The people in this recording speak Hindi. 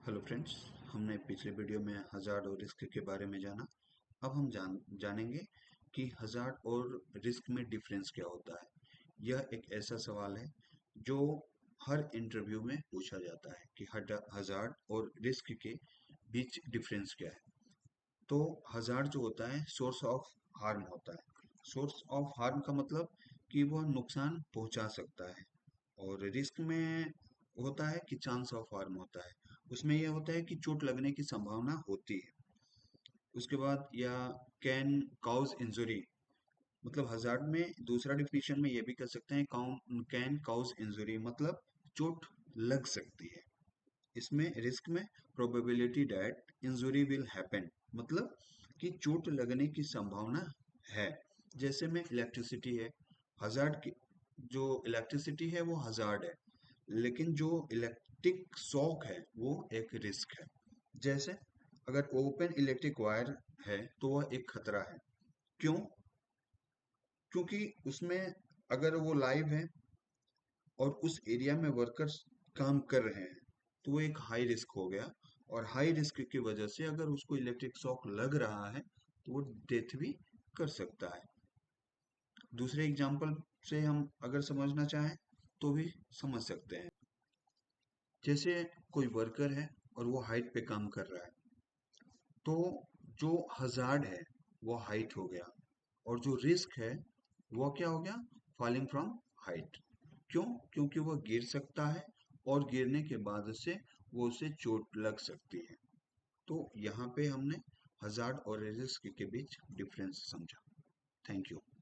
Hello friends. हमने पिछले वीडियो में हज़ार्ड और रिस्क के बारे में जाना। अब हम जानेंगे कि हज़ार्ड और रिस्क में डिफरेंस क्या होता है। यह एक ऐसा सवाल है जो हर इंटरव्यू में पूछा जाता है कि हज़ार्ड और रिस्क के बीच डिफरेंस क्या है। तो हज़ार्ड जो होता है सोर्स ऑफ हार्म होता है। सोर्स ऑफ हार्म का मतलब कि वह नुकसान पहुंचा सकता है। और रिस्क में होता है कि चांस ऑफ हार्म होता है। उसमें यह होता है कि चोट लगने की संभावना होती है। उसके बाद या कैन काउज इंजुरी, मतलब हजार्ड में दूसरा डिफिनेशन में ये भी कर सकते हैं, कैन काउज इंजुरी मतलब चोट लग सकती है। इसमें रिस्क में probability that injury will happen, मतलब कि चोट लगने की संभावना है। जैसे में इलेक्ट्रिसिटी है, हजार्ड की जो इलेक्ट्रिसिटी है वो हजार्ड है, लेकिन जो इलेक्ट्रिक शॉक है वो एक रिस्क है। जैसे अगर ओपन इलेक्ट्रिक वायर है तो वह एक खतरा है। क्यों? क्योंकि उसमें अगर वो लाइव है और उस एरिया में वर्कर्स काम कर रहे हैं तो वो एक हाई रिस्क हो गया। और हाई रिस्क की वजह से अगर उसको इलेक्ट्रिक शॉक लग रहा है तो वो डेथ भी कर सकता है। दूसरे एग्जाम्पल से हम अगर समझना चाहें तो भी समझ सकते हैं। जैसे कोई वर्कर है और वो हाइट पे काम कर रहा है, तो जो हजार्ड है वो हाइट हो गया, और जो रिस्क है वो क्या हो गया? Falling from height. क्यों? क्योंकि वो गिर सकता है और गिरने के बाद से वो उसे चोट लग सकती है। तो यहाँ पे हमने हजार्ड और रिस्क के बीच डिफरेंस समझा। Thank you.